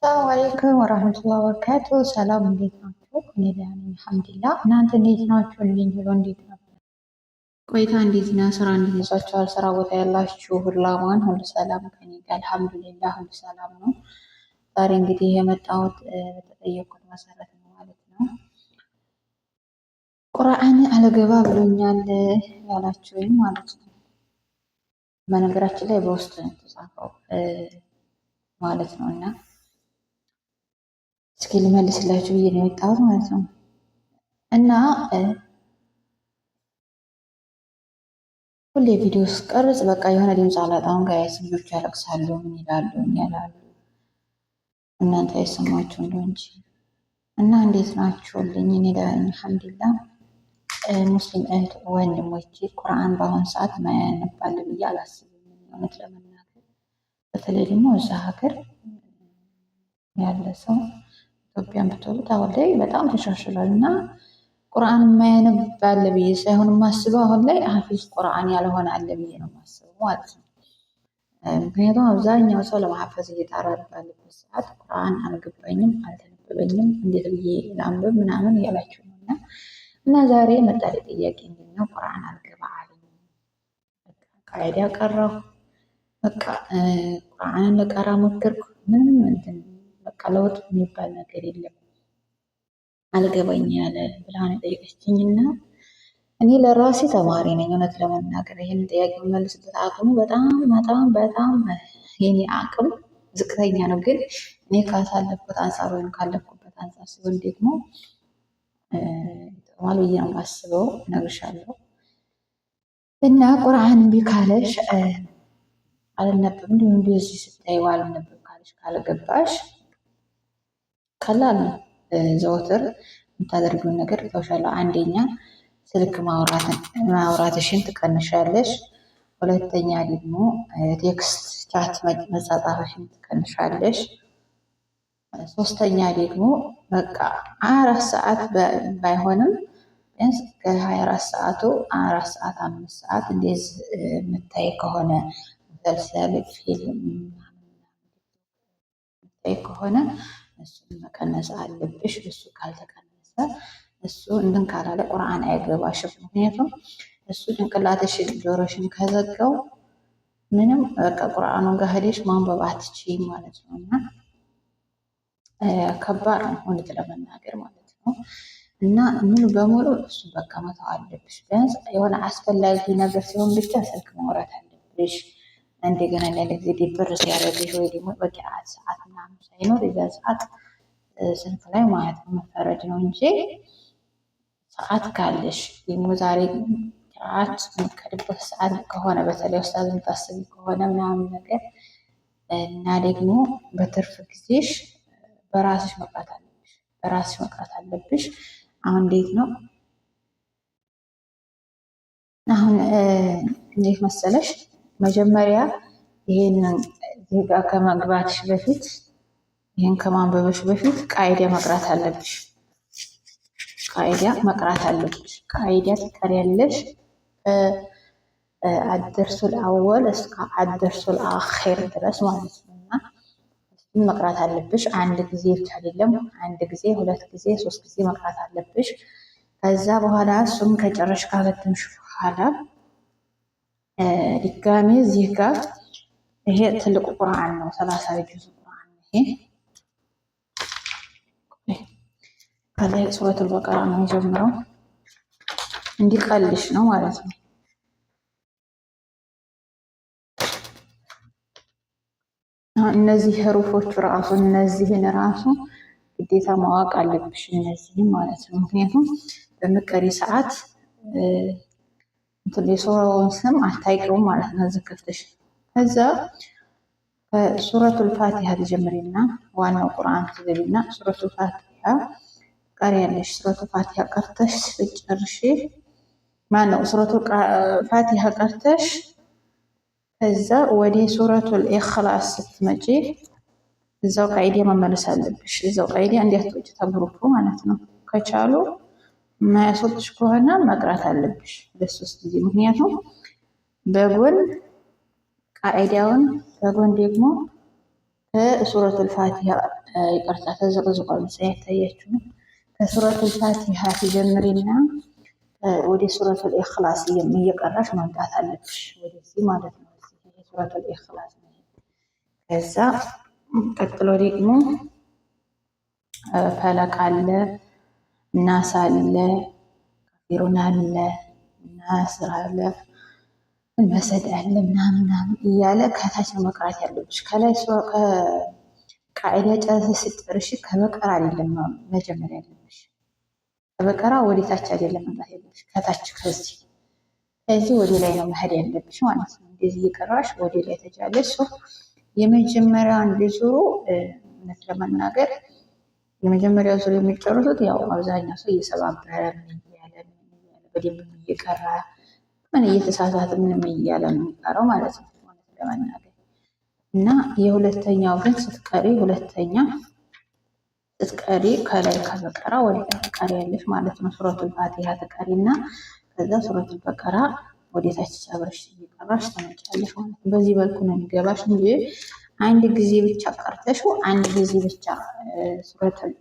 ሰላም አለይኩም ወራህመቱላሂ ወበረካቱ። ሰላም እንዴት ናችሁ? እኔ ደህና ነኝ አልሐምዱሊላህ። እናንተ እንዴት ናችሁ? ልኝ ብሎ እንዴት ነው ቆይታ? እንዴት ነው? ስራ እንዴት ይዟችኋል? ስራ ቦታ ያላችሁ ሁላማን ሁሉ ሰላም ከኔ ጋር አልሐምዱሊላህ ሁሉ ሰላም ነው። ዛሬ እንግዲህ የመጣሁት በተጠየቁት መሰረት ነው ማለት ነው። ቁርአን አልገባ ብሎኛል ያላችሁኝ ማለት ነው። በነገራችን ላይ በውስጥ ተጻፈው ማለት ነው እና እስኪ ልመልስላችሁ ብዬ ነው የወጣሁት ማለት ነው። እና ሁሌ ቪዲዮ ስቀርጽ በቃ የሆነ ድምፅ አላጣም። ጋይስ ልጆች ያለቅሳሉ፣ ምን ይላሉ ያላሉ እናንተ አይሰማችሁ እንደው እንጂ። እና እንዴት ናችሁልኝ? እኔ ደህና ነኝ አልሐምዱሊላህ። ሙስሊም እህት ወንድሞቼ ቁርአን በአሁኑ ሰዓት ማያነባል ብዬ አላስብም እውነት ለመናገር በተለይ ደግሞ እዛ ሀገር ያለ ሰው ኢትዮጵያን ብትወሉት አሁን ላይ በጣም ተሻሽሏል እና ቁርአን የማያነብ አለ ብዬ ሳይሆን የማስበው አሁን ላይ ሀፊዝ ቁርአን ያልሆነ አለ ብዬ ነው የማስበው ማለት ነው። ምክንያቱም አብዛኛው ሰው ለማሐፈዝ እየጣረ ባለበት ሰዓት ቁርአን አልገባኝም፣ አልተነበበኝም፣ እንዴት ብዬ ላንብብ ምናምን እያላችሁ ነው እና ዛሬ መጣልኝ ጥያቄ እንዴት ነው ቁርአን አልገባ አለኝ። ቃይዳ ቀረሁ፣ በቃ ቁርአንን ልቀራ ሞከርኩ፣ ምንም እንትን በቃ ለውጥ የሚባል ነገር የለም አልገባኝ ያለ ብላን የጠየቀችኝ እና እኔ ለራሴ ተማሪ ነኝ። እውነት ለመናገር ይህን ጥያቄ መልስበት አቅሙ በጣም የኔ አቅም ዝቅተኛ ነው። ግን እኔ ካሳለፍኩት አንጻር ወይም ካለፍኩበት አንጻር ሲሆን ደግሞ ጥቅማል ብዬ ነው የማስበው። እነግርሻለሁ እና ቁርአን እምቢ ካለሽ አልነበብም እንዲሁም እንደዚህ ስታይው አልነበብ ካለሽ ካልገባሽ ቀላል ነው። ዘወትር የምታደርጊውን ነገር ትተውሻለሽ። አንደኛ ስልክ ማውራትሽን ትቀንሻለሽ። ሁለተኛ ደግሞ ቴክስት ቻት መጻጻፍሽን ትቀንሻለሽ። ሶስተኛ ደግሞ በቃ 24 ሰዓት ባይሆንም ቢያንስ ከ24 ሰዓቱ 4 ሰዓት 5 ሰዓት እንደዚህ የምታይ ከሆነ ሙሰልሰል ፊልም የምታይ ከሆነ እሱን መቀነስ አለብሽ። እሱ ካልተቀነሰ እሱ እንትን ካላለ ቁርአን አይገባሽም። ምክንያቱም እሱ ጭንቅላትሽን ጆሮሽን ከዘጋው ምንም በቃ ቁርአኑን ጋር ሄደሽ ማንበብ አትችይም ማለት ነው እና ከባድ ነው እውነት ለመናገር ማለት ነው። እና ሙሉ በሙሉ እሱ በቃ መተው አለብሽ። ቢያንስ የሆነ አስፈላጊ ነገር ሲሆን ብቻ ስልክ ማውራት አለብሽ። እንደገና ያለ ጊዜ ድብር ሲያደርግሽ ወይ ደግሞ በቂ ሰዓት ምናምን ሳይኖር የዛ ሰዓት ስልክ ላይ ማለት መፈረድ ነው እንጂ ሰዓት ካለሽ ደግሞ ዛሬ ሰዓት የምትቀድበት ሰዓት ከሆነ በተለይ ኡስታዝ የምታስቢ ከሆነ ምናምን ነገር እና ደግሞ በትርፍ ጊዜሽ በራስሽ መቅራት አለብሽ። አሁን እንዴት ነው አሁን እንዴት መሰለሽ መጀመሪያ ይሄንን ዜጋ ከመግባትሽ በፊት ይሄን ከማንበብሽ በፊት ቃይዳ መቅራት አለብሽ። ቃይዳ ትቀሪያለሽ አደርሱል አወል እስከ አደርሱል አኺር ድረስ ማለት ነው እና እሱን መቅራት አለብሽ። አንድ ጊዜ ብቻ አይደለም፣ አንድ ጊዜ፣ ሁለት ጊዜ፣ ሶስት ጊዜ መቅራት አለብሽ። ከዛ በኋላ እሱን ከጨረሽ ካበተንሽ በኋላ ድጋሜ እዚህ ጋር ይሄ ትልቁ ቁርአን ነው 30 ጁዝ ቁርአን ይሄ ከላይ ሱረቱል በቀራ ነው የሚጀምረው። እንዲቀልሽ ነው ማለት ነው። እነዚህ ህሩፎቹ ራሱ እነዚህን ራሱ ግዴታ ማወቅ አለብሽ እነዚህን ማለት ነው። ምክንያቱም በምትቀሪ ሰዓት የሱራውን ስም አታውቂውም ማለት ነው። ዝክፍትሽ ከዛ ሱረቱል ፋቲሃ ትጀምሪና ዋናው ቁርአን ትገቢና ሱረቱል ፋቲሃ ቀሪያለሽ። ሱረቱል ፋቲሃ ቀርተሽ ስትጨርሺ ማነው ሱረቱል ፋቲሃ ቀርተሽ ከዛ ወደ ሱረቱል ኢኽላስ ስትመጪ እዛው ቃይዳ መመለስ አለብሽ። እዛው ቃይዳ እንዲያትወጪ ተግሩፕ ማለት ነው። ከቻሉ የማያስወጥሽ ከሆነ መቅራት አለብሽ ለሶስት ጊዜ። ምክንያቱም በጎን ቃይዳውን በጎን ደግሞ ከሱረቱል ፋቲሃ ይቅርታ ተዘቅዝቋል ሳይታያችሁ ነው። ከሱረቱል ፋቲሃ ትጀምሪና ወደ ሱረቱል ኢኽላስ እየቀራሽ መምጣት አለብሽ። ወደዚህ ማለት ነው። ሱረቱል ኢኽላስ ነው። ከዛ ቀጥሎ ደግሞ ፈለቅ አለ፣ ናስ አለ፣ ካፊሩን አለ፣ ናስር አለ፣ መሰድ አለ ምናምን እያለ ከታች ነው መቅራት ያለብሽ። ከላይ ቃዒዳ ጨርሰሽ ስትጨርሺ ከበቀራ አይደለም መጀመሪያ ያለብሽ። ከበቀራ ወደ ታች አይደለም መምጣት ያለብሽ፣ ከታች ከዚህ ወደ ላይ ነው መሄድ ያለብሽ ማለት ነው። እንደዚህ እየቀራሽ ወደ ላይ ተጃለሽ። የመጀመሪያ አንድ ዙሩ እውነት ለመናገር የመጀመሪያው ዙር የሚጨርሱት ያው አብዛኛው ሰው እየሰባበረ ምን እያለ በደንብ እየቀራ ምን እየተሳሳተ ምንም እያለ ነው የሚቀረው ማለት ነው እውነት ለመናገር እና የሁለተኛው ግን ስትቀሪ ከላይ ከበቀራ ወደ ተቀሪ ያለሽ ማለት ነው። ሱረቱል ፋቲሃ ተቀሪና ከዛ ሱረቱል በቀራ ወደ ታች አብረሽ እየቀራሽ ተመጫለሽ ማለት ነው። በዚህ መልኩ ነው የሚገባሽ እንጂ አንድ ጊዜ ብቻ ቀርተሽው አንድ ጊዜ ብቻ ሱረቱል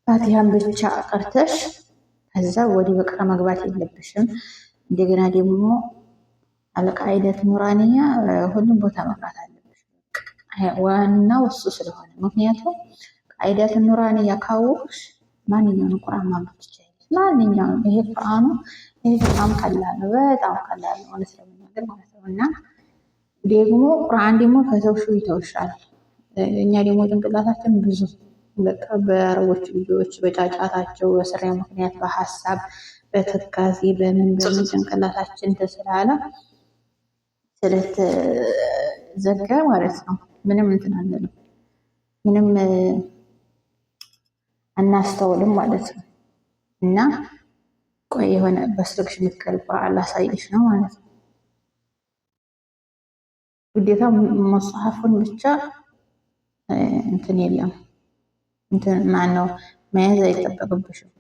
ፋቲሃን ብቻ ቀርተሽ ከዛ ወደ በቀራ መግባት የለብሽም። እንደገና ደግሞ አልቃኢደት ኑራንያ ሁሉም ቦታ መቅራት አለብሽ። ዋናው እሱ ስለሆነ ምክንያቱም ቃኢደት ኑራንያ ካወቅሽ ማንኛውንም ቁርአን ማንበብ ትችላለሽ። ማንኛውም ይሄ በጣም ቀላል ነው፣ በጣም ቀላል ነው ማለት ለመናገር ማለት ነው። እና ደግሞ ቁርአን ደግሞ ከተውሹ ይተውሻል። እኛ ደግሞ ጭንቅላታችን ብዙ በቃ በአረቦች ልጆች በጫጫታቸው በስሪያ ምክንያት በሀሳብ በትካዜ በምን ጭንቅላታችን ተስላለ ስለተዘጋ ማለት ነው። ምንም እንትን አንልም፣ ምንም አናስተውልም ማለት ነው። እና ቆይ የሆነ በስልክሽ የምትቀርብ አላሳይሽ ነው ማለት ነው። ግዴታ መጽሐፉን ብቻ እንትን የለም እንትን ማነው መያዝ አይጠበቅብሽም።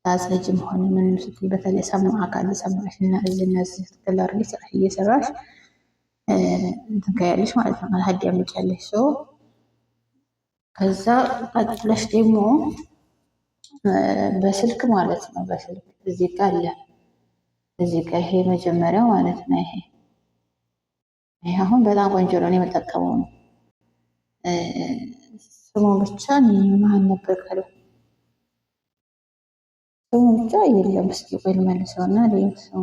ስታጸጂም ሆነ ምንም ስትይ በተለይ ሰማ አካል ሰማሽ እና እነዚህ ትክክል ስራሽ እየሰራሽ እንትን ከያለሽ ማለት ነው። ሀዲ ያምጫለሽ ሰው ከዛ ቀጥለሽ ደግሞ በስልክ ማለት ነው። በስልክ እዚህ ጋር አለ፣ እዚህ ጋር ይሄ መጀመሪያው ማለት ነው። ይሄ አሁን በጣም ቆንጆ ነው፣ የምጠቀመው ነው። ስሙ ብቻ ማን ነበር ካለው ስሙ ብቻ የለም። እስኪ ቆይ ልመልሰውና ስሙ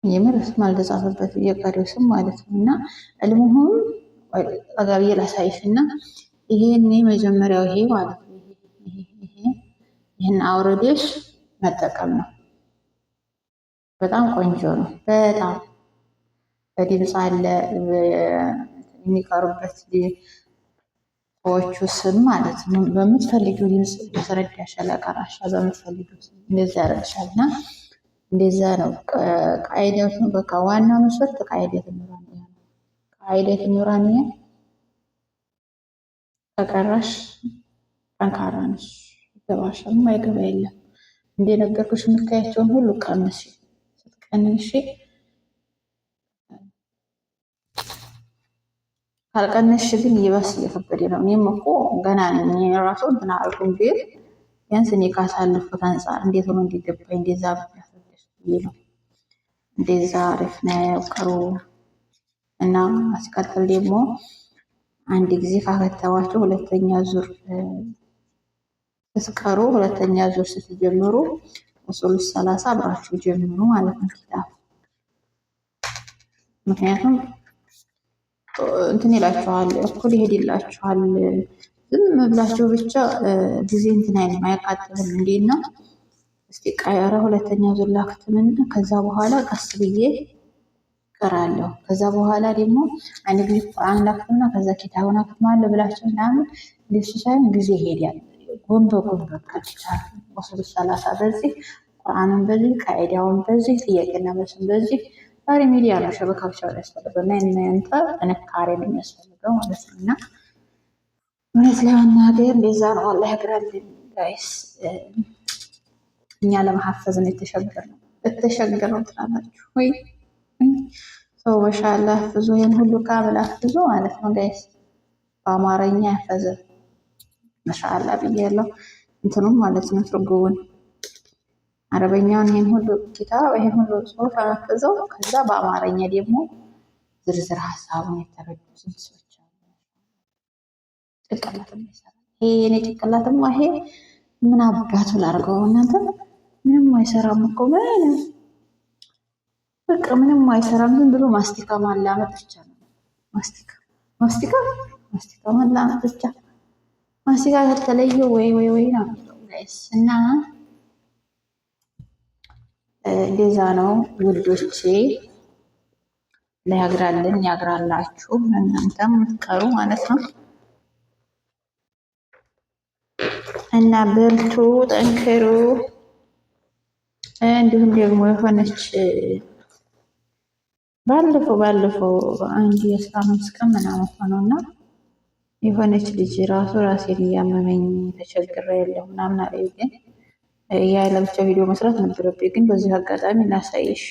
የምር ስም አልተጻፈበት የቀሪው ስም ማለት ነው። እና እልሙሁም ጠጋብዬ ላሳይሽ እና ይሄን መጀመሪያው ይሄ ማለት ነው። ይሄን አውርደሽ መጠቀም ነው። በጣም ቆንጆ ነው። በጣም በድምፅ አለ የሚቀሩበት ሰዎቹ ስም ማለት ነው። በምትፈልጊው ድምፅ ያስረዳሻል፣ ያቀራሻ በምትፈልጊው እንደዛ ያደርግሻል። እና እንደዛ ነው ቃኢደቱ። በቃ ዋና መስፈርት ቃኢደት ኑራንያ ነው። ቃኢደት ኑራንያ ከቀራሽ ጠንካራ ነሽ፣ ይገባሻል። ማይገባ የለም። እንደነገርኩሽ የምታያቸውን ሁሉ ቀንሽ። ስትቀንሽ ካልቀነሽ ግን ይበስ እየከበደ ነው። እኔም እኮ ገና ነኝ ራሱ እንትን አልኩም፣ ግን ቢያንስ እኔ ካሳለፍኩት አንጻር እንዴት ሆኖ እንዲገባኝ እንደዛ ያስረዳሽ ብዬ ነው። እንደዛ አሪፍ ነው ቅሩ እና አስቀጥል ደግሞ አንድ ጊዜ ካከተባቸው ሁለተኛ ዙር ስትቀሩ ሁለተኛ ዙር ስትጀምሩ ኡሱሉ ሰላሳ አብራችሁ ጀምሩ ማለት ነው ኪታብ። ምክንያቱም እንትን ይላችኋል፣ እኩል ይሄድላችኋል። ዝም ብላችሁ ብቻ ጊዜ እንትን አይልም፣ አያቃጥልም። እንዴት ነው እስቲ ቀረ ሁለተኛ ዙር ላክትምና ከዛ በኋላ ቀስ ብዬ ቀራለሁ። ከዛ በኋላ ደግሞ አንድ ጊዜ ቁርአን ላክትምና ከዛ ኪታቡን አክትማለሁ ብላችሁ ምናምን እንደሱ ሳይሆን ጊዜ ይሄዳል። ጎን በጎን በቃ ኪታብ ኡሱሉ ሰላሳ በዚህ ቁርአንን በዚህ ቃኢዳውን በዚህ ጥያቄና መልስን በዚህ ዛሬ ሚዲያ ነው ሸበካ ብቻ ያስፈልገው እና እናንተ ጥንካሬ ነው የሚያስፈልገው ማለት ነው። እና እውነት ለመናገር እንደዛ ነው። አላህ ያግራልን ጋይስ። እኛ ለመሐፈዝ ነው የተሸገርነው ትላላችሁ ወይ? ሰው በሻላ አፍዞ ይህን ሁሉ ካብል አፍዞ ማለት ነው ጋይስ። በአማርኛ ያፈዘ መሻአላ ብያለሁ። እንትኑም ማለት ነው ትርጉሙን አረበኛውን ይህን ሁሉ ኪታብ ይህን ሁሉ ጽሁፍ አፍዘው ከዛ በአማርኛ ደግሞ ዝርዝር ሀሳቡን የተረዱ ስንት ሰዎች አሉ። ጭንቅላትም ይሰራል። ይሄ የኔ ጭንቅላትማ ይሄ ምን አባቱ ላድርገው እናንተ? ምንም አይሰራም እኮ ምንም በቃ ምንም አይሰራም። ዝም ብሎ ማስቲካ ማላመጥ ብቻ ነው። ማስቲካ ማስቲካ ማስቲካ ማላመጥ ብቻ። ማስቲካ ከተለየ ወይ ነው ጋይስ። እና እንደዛ ነው ውዶቼ። ለያግራልን ያግራላችሁ እናንተም ምትቀሩ ማለት ነው። እና በርቱ፣ ጠንክሩ። እንዲሁም ደግሞ የሆነች ባለፈው አንድ የ15 ቀን ምናምን ሆነው እና የሆነች ልጅ ራሴን እያመመኝ ተቸግሬ የለው ምናምን አለ። ግን ያ ለብቻ ቪዲዮ መስራት ነበረብኝ። ግን በዚህ አጋጣሚ ላሳይሽ፣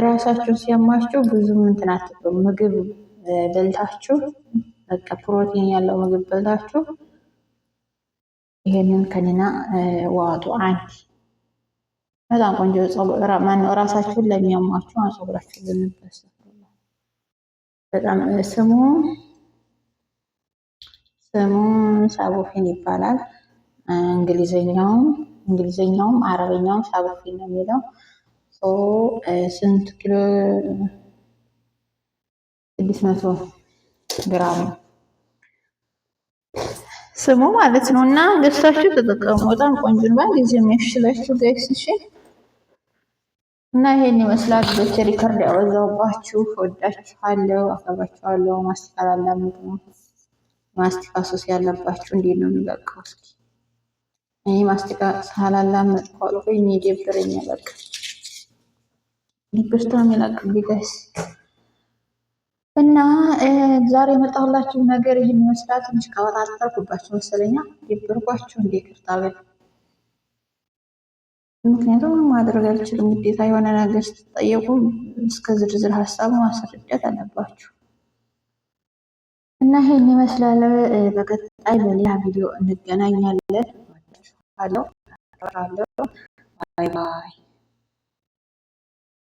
ራሳችሁን ሲያማችሁ ብዙ እንትን አትበሉ። ምግብ በልታችሁ በቃ ፕሮቲን ያለው ምግብ በልታችሁ ይሄንን ከኒና ዋጡ። አንድ በጣም ቆንጆ ጸጉር ማነው ራሳችሁን ለሚያሟችሁ ጸጉራችሁን ልንበስ በጣም ስሙ ሳቡፊን ይባላል። እንግሊዘኛውም አረበኛውም ሳቡፊን ነው የሚለው። ስንት ኪሎ? 600 ግራም ስሙ ማለት ነው። እና ገዝታችሁ ተጠቀሙ። በጣም ቆንጆ ነው። በአንድ ጊዜ የሚያሽላችሁ ጋይስ። እሺ። እና ይሄን ይመስላል። ልጆች ሪከርድ ያወዛውባችሁ። ወዳችኋለሁ፣ አከብራችኋለሁ። ማስቲካ ላላምጥ ነው። ማስቲካ ሱስ ያለባችሁ እንዴት ነው የሚለቀው? እስኪ እኔ ማስቲካ ሳላላምጥ ካልኩኝ ይደብረኛል። በቃ ዲብርታ የሚለቅብኝ ጋይስ። እና ዛሬ የመጣሁላችሁ ነገር ይህን ይመስላል። ትንሽ ካወጣጠርኩባችሁ መሰለኛ ደብርኳችሁ እንደ ይቅርታ በል። ምክንያቱም ማድረግ አልችልም። ግዴታ የሆነ ነገር ስትጠየቁ እስከ ዝርዝር ሀሳቡ ማስረዳት አለባችሁ። እና ይሄን ይመስላል። በቀጣይ በሌላ ቪዲዮ እንገናኛለን። ባይ ባይ።